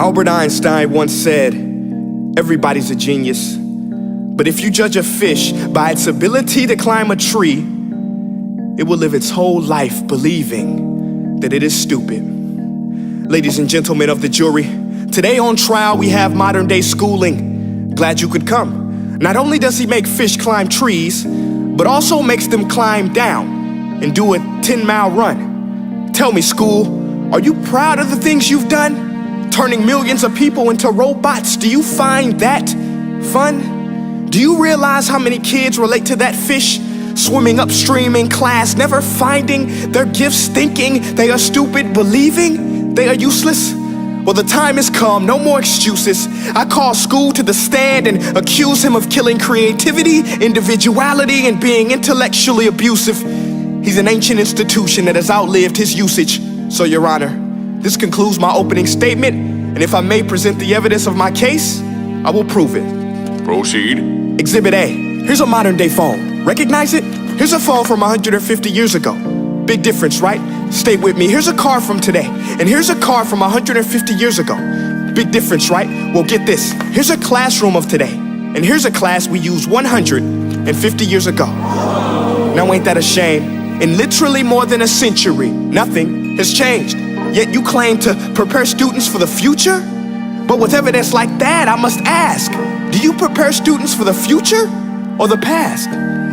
Albert Einstein once said, "Everybody's a genius. But if you judge a fish by its ability to climb a tree, it will live its whole life believing that it is stupid." Ladies and gentlemen of the jury, today on trial we have modern day schooling. Glad you could come. Not only does he make fish climb trees, but also makes them climb down and do a 10-mile run. Tell me, school, are you proud of the things you've done? Turning millions of people into robots, do you find that fun? Do you realize how many kids relate to that fish swimming upstream in class, never finding their gifts, thinking they are stupid, believing they are useless? Well, the time has come, no more excuses. I call school to the stand and accuse him of killing creativity, individuality, and being intellectually abusive. He's an ancient institution that has outlived his usage. So, Your Honor, this concludes my opening statement, and if I may present the evidence of my case, I will prove it. Proceed. Exhibit A. Here's a modern day phone. Recognize it? Here's a phone from 150 years ago. Big difference, right? Stay with me. Here's a car from today, and here's a car from 150 years ago. Big difference, right? Well, get this. Here's a classroom of today, and here's a class we used 150 years ago. Now, ain't that a shame? In literally more than a century, nothing has changed. Yet you claim to prepare students for the future? But with evidence like that, I must ask, do you prepare students for the future or the past?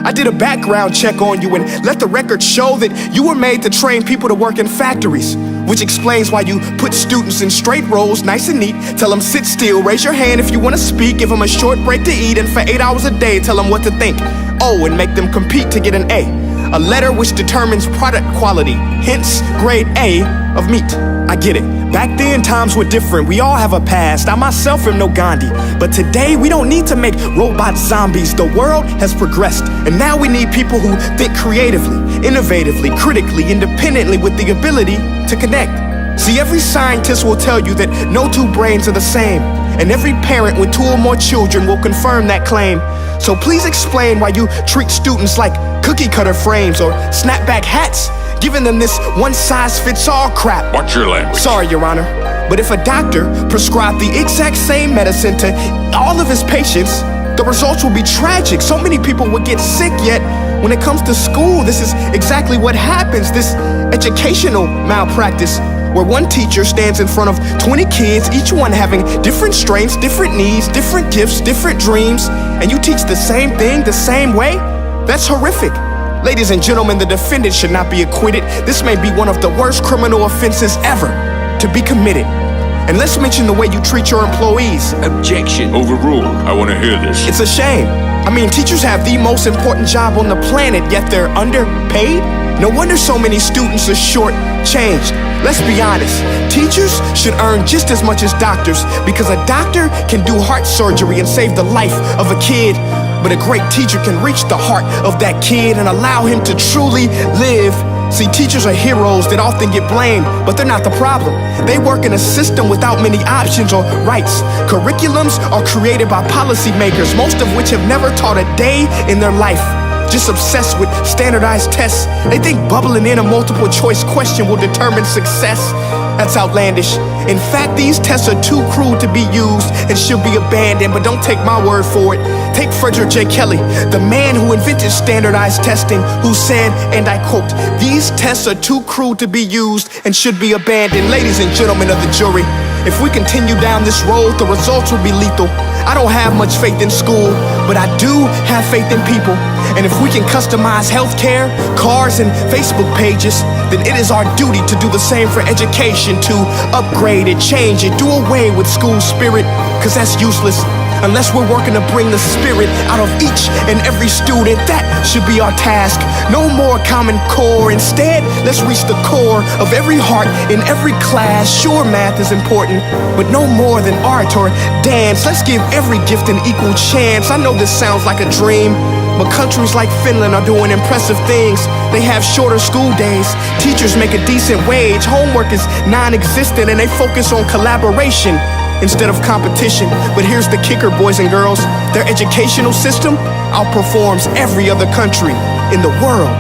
I did a background check on you and let the record show that you were made to train people to work in factories, which explains why you put students in straight rows, nice and neat, tell them sit still, raise your hand if you want to speak, give them a short break to eat, and for 8 hours a day, tell them what to think. Oh, and make them compete to get an A letter which determines product quality, hence grade A of meat. I get it. Back then, times were different. We all have a past. I myself am no Gandhi. But today, we don't need to make robot zombies. The world has progressed. And now we need people who think creatively, innovatively, critically, independently, with the ability to connect. See, every scientist will tell you that no two brains are the same. And every parent with 2 or more children will confirm that claim. So please explain why you treat students like cookie cutter frames or snapback hats, giving them this one-size-fits-all crap. Watch your language. Sorry, Your Honor, but if a doctor prescribed the exact same medicine to all of his patients, the results will be tragic. So many people would get sick, yet when it comes to school, this is exactly what happens, this educational malpractice, where one teacher stands in front of 20 kids, each one having different strengths, different needs, different gifts, different dreams, and you teach the same thing the same way? That's horrific. Ladies and gentlemen, the defendant should not be acquitted. This may be one of the worst criminal offenses ever to be committed. And let's mention the way you treat your employees. Objection. Overruled. I want to hear this. It's a shame. I mean, teachers have the most important job on the planet, yet they're underpaid? No wonder so many students are short-changed. Let's be honest, teachers should earn just as much as doctors, because a doctor can do heart surgery and save the life of a kid, but a great teacher can reach the heart of that kid and allow him to truly live. See, teachers are heroes that often get blamed, but they're not the problem. They work in a system without many options or rights. Curriculums are created by policymakers, most of which have never taught a day in their life. Just obsessed with standardized tests. They think bubbling in a multiple choice question will determine success. That's outlandish. In fact, these tests are too crude to be used and should be abandoned, but don't take my word for it. Take Frederick J. Kelly, the man who invented standardized testing, who said, and I quote, "These tests are too crude to be used and should be abandoned." Ladies and gentlemen of the jury, if we continue down this road, the results will be lethal. I don't have much faith in school, but I do have faith in people. And if we can customize healthcare, cars, and Facebook pages, then it is our duty to do the same for education, to upgrade it, change it, do away with school spirit, because that's useless. Unless we're working to bring the spirit out of each and every student, that should be our task. No more Common Core. Instead, let's reach the core of every heart in every class. Sure, math is important, but no more than art or dance. Let's give every gift an equal chance. I know this sounds like a dream, but countries like Finland are doing impressive things. They have shorter school days. Teachers make a decent wage. Homework is non-existent, and they focus on collaboration instead of competition. But here's the kicker, boys and girls. Their educational system outperforms every other country in the world.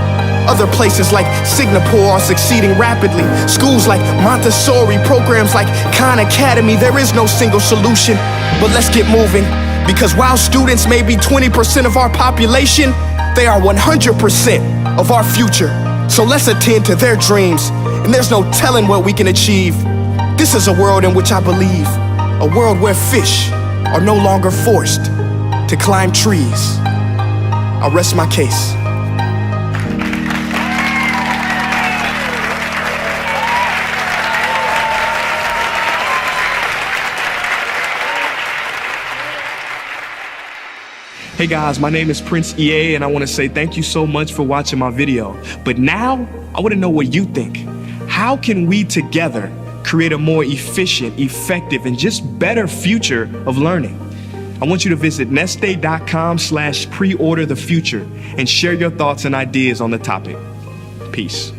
Other places like Singapore are succeeding rapidly. Schools like Montessori, programs like Khan Academy. There is no single solution, but let's get moving. Because while students may be 20% of our population, they are 100% of our future. So let's attend to their dreams, and there's no telling what we can achieve. This is a world in which I believe, a world where fish are no longer forced to climb trees. I'll rest my case. Hey guys, my name is Prince EA, and I want to say thank you so much for watching my video. But now, I want to know what you think. How can we together create a more efficient, effective, and just better future of learning? I want you to visit nestday.com/preorder the future and share your thoughts and ideas on the topic. Peace.